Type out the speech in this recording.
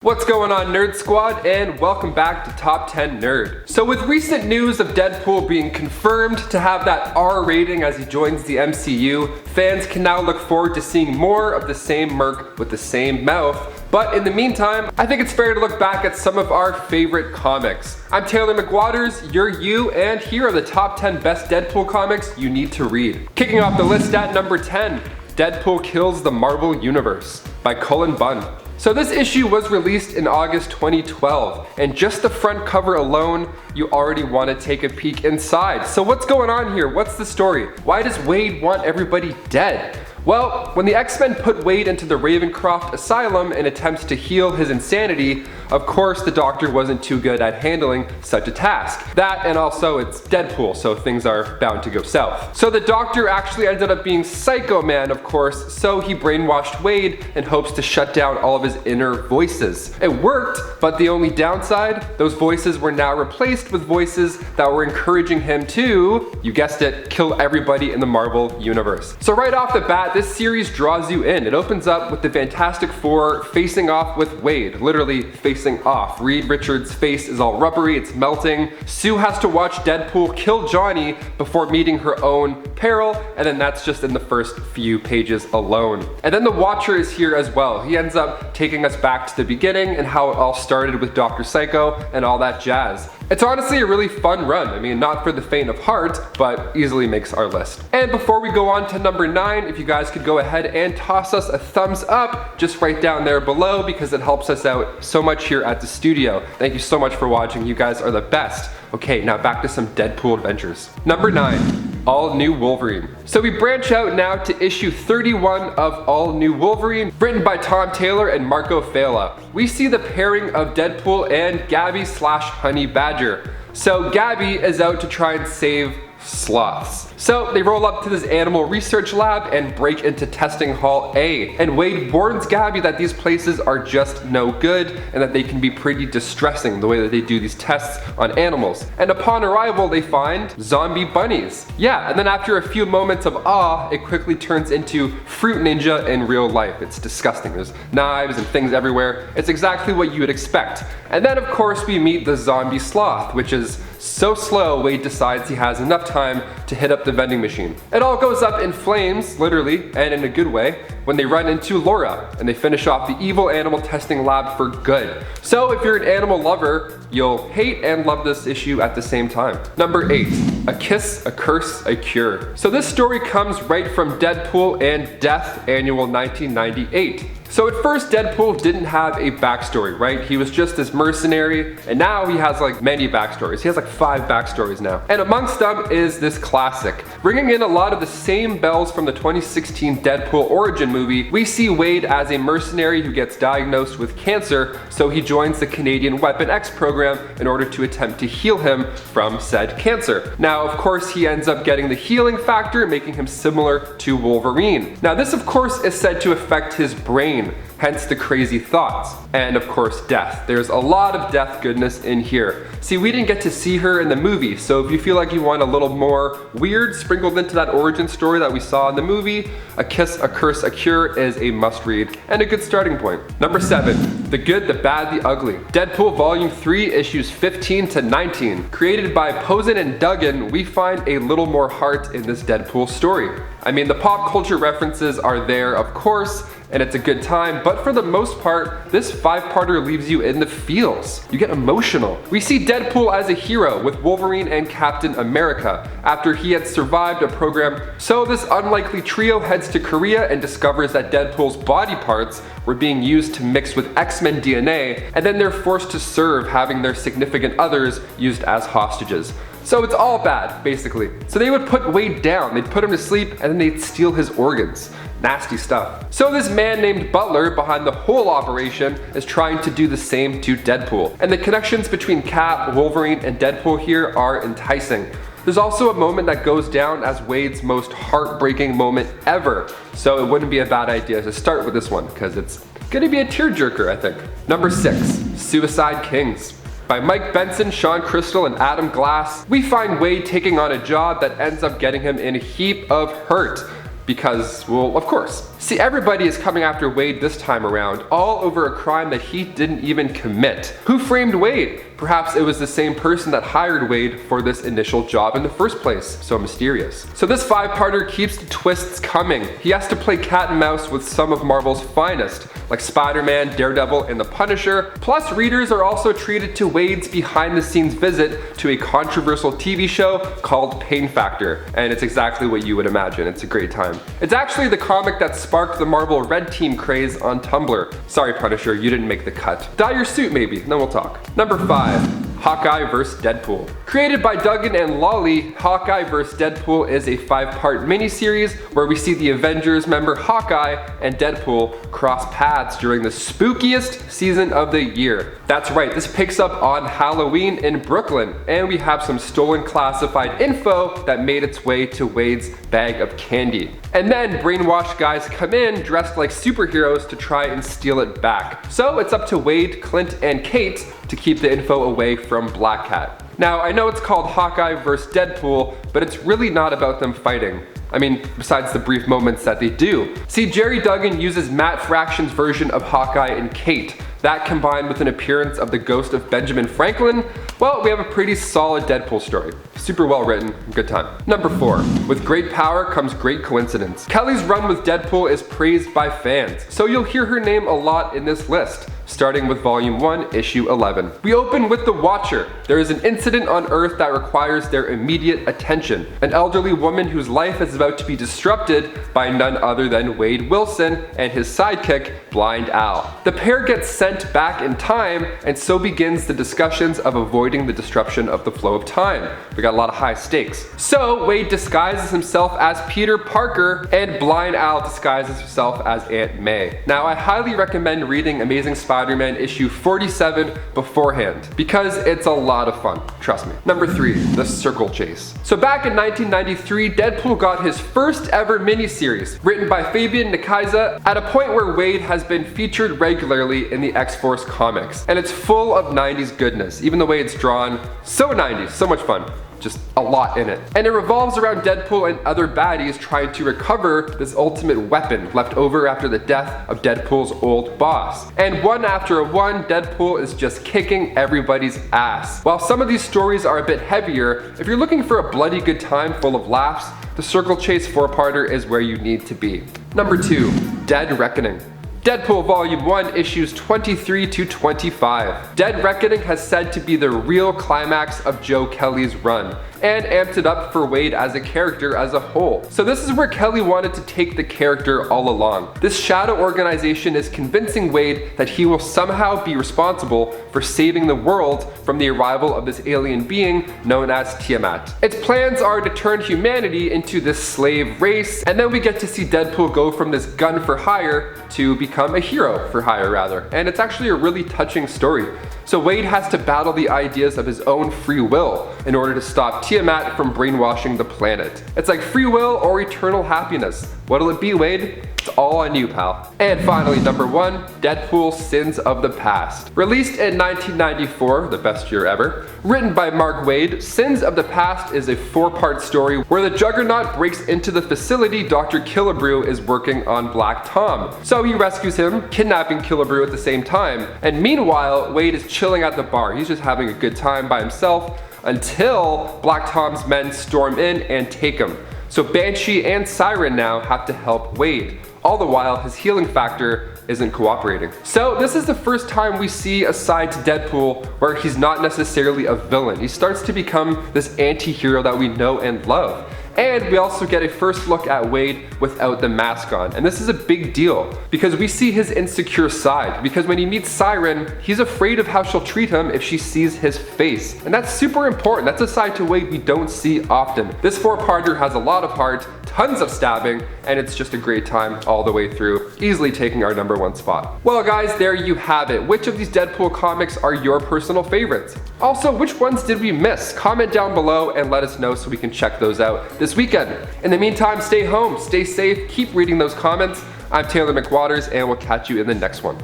What's going on, Nerd Squad, and welcome back to Top 10 Nerd. So with recent news of Deadpool being confirmed to have that R rating as he joins the MCU, fans can now look forward to seeing more of the same merc with the same mouth. But in the meantime, I think it's fair to look back at some of our favorite comics. I'm Taylor McWatters, you're you, and here are the top 10 best Deadpool comics you need to read. Kicking off the list at number 10, Deadpool Kills the Marvel Universe by Cullen Bunn. So this issue was released in August 2012, and just the front cover alone, you already want to take a peek inside. So what's going on here? What's the story? Why does Wade want everybody dead? Well, when the X-Men put Wade into the Ravencroft Asylum in attempts to heal his insanity, of course the Doctor wasn't too good at handling such a task. That, and also it's Deadpool, so things are bound to go south. So the Doctor actually ended up being Psycho Man, of course, so he brainwashed Wade in hopes to shut down all of his inner voices. It worked, but the only downside, those voices were now replaced with voices that were encouraging him to, you guessed it, kill everybody in the Marvel Universe. So right off the bat, this series draws you in. It opens up with the Fantastic Four facing off with Wade, literally facing off. Reed Richards' face is all rubbery, it's melting. Sue has to watch Deadpool kill Johnny before meeting her own peril, and then that's just in the first few pages alone. And then the Watcher is here as well. He ends up taking us back to the beginning and how it all started with Dr. Psycho and all that jazz. It's honestly a really fun run. I mean, not for the faint of heart, but easily makes our list. And before we go on to number 9, if you guys could go ahead and toss us a thumbs up just right down there below, because it helps us out so much here at the studio. Thank you so much for watching. You guys are the best. Okay, now back to some Deadpool adventures. Number 9. All New Wolverine. So we branch out now to issue 31 of All New Wolverine, written by Tom Taylor and Marco Failla. We see the pairing of Deadpool and Gabby / Honey Badger. So Gabby is out to try and save sloths. So they roll up to this animal research lab and break into testing hall A. And Wade warns Gabby that these places are just no good and that they can be pretty distressing the way that they do these tests on animals. And upon arrival, they find zombie bunnies. Yeah, and then after a few moments of awe, it quickly turns into Fruit Ninja in real life. It's disgusting. There's knives and things everywhere. It's exactly what you would expect. And then of course we meet the zombie sloth, which is so slow Wade decides he has enough time to hit up the vending machine. It all goes up in flames, literally, and in a good way, when they run into Laura and they finish off the evil animal testing lab for good. So if you're an animal lover, you'll hate and love this issue at the same time. Number 8. A Kiss, a Curse, a Cure. So this story comes right from Deadpool and Death Annual 1998. So at first Deadpool didn't have a backstory, right? He was just this mercenary, and now he has like many backstories. He has like 5 backstories now. And amongst them is this classic. Bringing in a lot of the same bells from the 2016 Deadpool origin movie, we see Wade as a mercenary who gets diagnosed with cancer, so he joins the Canadian Weapon X program in order to attempt to heal him from said cancer. Now, of course, he ends up getting the healing factor, making him similar to Wolverine. Now, this of course is said to affect his brain, hence the crazy thoughts, and of course death. There's a lot of death goodness in here. See, we didn't get to see her in the movie, so if you feel like you want a little more weird sprinkled into that origin story that we saw in the movie, A Kiss, a Curse, a Cure is a must read and a good starting point. Number 7. The Good, the Bad, the Ugly. Deadpool Volume 3 issues 15 to 19. Created by Posen and Duggan, we find a little more heart in this Deadpool story. I mean, the pop culture references are there, of course, and it's a good time, but for the most part, this 5-parter leaves you in the feels. You get emotional. We see Deadpool as a hero with Wolverine and Captain America after he had survived a program. So this unlikely trio heads to Korea and discovers that Deadpool's body parts were being used to mix with X-Men DNA, and then they're forced to serve, having their significant others used as hostages. So it's all bad, basically. So they would put Wade down, they'd put him to sleep, and then they'd steal his organs. Nasty stuff. So this man named Butler behind the whole operation is trying to do the same to Deadpool. And the connections between Cap, Wolverine, and Deadpool here are enticing. There's also a moment that goes down as Wade's most heartbreaking moment ever. So it wouldn't be a bad idea to start with this one, because it's gonna be a tearjerker, I think. Number 6, Suicide Kings. By Mike Benson, Sean Crystal, and Adam Glass, we find Wade taking on a job that ends up getting him in a heap of hurt. Because, well, of course. See, everybody is coming after Wade this time around, all over a crime that he didn't even commit. Who framed Wade? Perhaps it was the same person that hired Wade for this initial job in the first place. So mysterious. So this 5-parter keeps the twists coming. He has to play cat and mouse with some of Marvel's finest, like Spider-Man, Daredevil, and the Punisher. Plus, readers are also treated to Wade's behind-the-scenes visit to a controversial TV show called Pain Factor. And it's exactly what you would imagine. It's a great time. It's actually the comic that sparked the Marvel Red Team craze on Tumblr. Sorry, Punisher, you didn't make the cut. Dye your suit maybe, then we'll talk. Number 5. Hawkeye vs. Deadpool. Created by Duggan and Lawley, Hawkeye vs. Deadpool is a 5-part miniseries where we see the Avengers member Hawkeye and Deadpool cross paths during the spookiest season of the year. That's right, this picks up on Halloween in Brooklyn, and we have some stolen classified info that made its way to Wade's bag of candy. And then brainwashed guys come in dressed like superheroes to try and steal it back. So it's up to Wade, Clint, and Kate to keep the info away from Black Cat. Now, I know it's called Hawkeye vs. Deadpool, but it's really not about them fighting. I mean, besides the brief moments that they do. See, Jerry Duggan uses Matt Fraction's version of Hawkeye and Kate. That combined with an appearance of the ghost of Benjamin Franklin, well, we have a pretty solid Deadpool story. Super well written, good time. Number 4, with great power comes great coincidence. Kelly's run with Deadpool is praised by fans, so you'll hear her name a lot in this list. Starting with Volume 1, Issue 11. We open with The Watcher. There is an incident on Earth that requires their immediate attention. An elderly woman whose life is about to be disrupted by none other than Wade Wilson and his sidekick, Blind Al. The pair get sent back in time, and so begins the discussions of avoiding the disruption of the flow of time. We got a lot of high stakes. So Wade disguises himself as Peter Parker, and Blind Al disguises herself as Aunt May. Now, I highly recommend reading Amazing Spider-Man issue 47 beforehand, because it's a lot of fun, trust me. Number 3, The Circle Chase. So back in 1993, Deadpool got his first ever miniseries, written by Fabian Nicieza, at a point where Wade has been featured regularly in the X-Force comics. And it's full of 90s goodness, even the way it's drawn, so 90s, so much fun. Just a lot in it. And it revolves around Deadpool and other baddies trying to recover this ultimate weapon left over after the death of Deadpool's old boss. And one after one, Deadpool is just kicking everybody's ass. While some of these stories are a bit heavier, if you're looking for a bloody good time full of laughs, the Circle Chase 4-parter is where you need to be. Number 2, Dead Reckoning. Deadpool Volume 1 issues 23 to 25. Dead Reckoning has said to be the real climax of Joe Kelly's run, and amped it up for Wade as a character as a whole. So this is where Kelly wanted to take the character all along. This shadow organization is convincing Wade that he will somehow be responsible for saving the world from the arrival of this alien being known as Tiamat. Its plans are to turn humanity into this slave race, and then we get to see Deadpool go from this gun for hire to become a hero for hire rather. And it's actually a really touching story. So Wade has to battle the ideas of his own free will in order to stop Tiamat from brainwashing the planet. It's like free will or eternal happiness. What'll it be, Wade? It's all on you, pal. And finally, number 1, Deadpool Sins of the Past. Released in 1994, the best year ever, written by Mark Waid, Sins of the Past is a 4-part story where the Juggernaut breaks into the facility Dr. Killebrew is working on Black Tom. So he rescues him, kidnapping Killebrew at the same time. And meanwhile, Wade is chilling at the bar. He's just having a good time by himself until Black Tom's men storm in and take him. So Banshee and Siren now have to help Wade. All the while, his healing factor isn't cooperating. So this is the first time we see a side to Deadpool where he's not necessarily a villain. He starts to become this anti-hero that we know and love. And we also get a first look at Wade without the mask on. And this is a big deal because we see his insecure side. Because when he meets Siren, he's afraid of how she'll treat him if she sees his face. And that's super important. That's a side to Wade we don't see often. This 4-parter has a lot of heart, tons of stabbing, and it's just a great time all the way through, easily taking our number 1 spot. Well guys, there you have it. Which of these Deadpool comics are your personal favorites? Also, which ones did we miss? Comment down below and let us know so we can check those out this weekend. In the meantime, stay home, stay safe, keep reading those comments. I'm Taylor McWatters, and we'll catch you in the next one.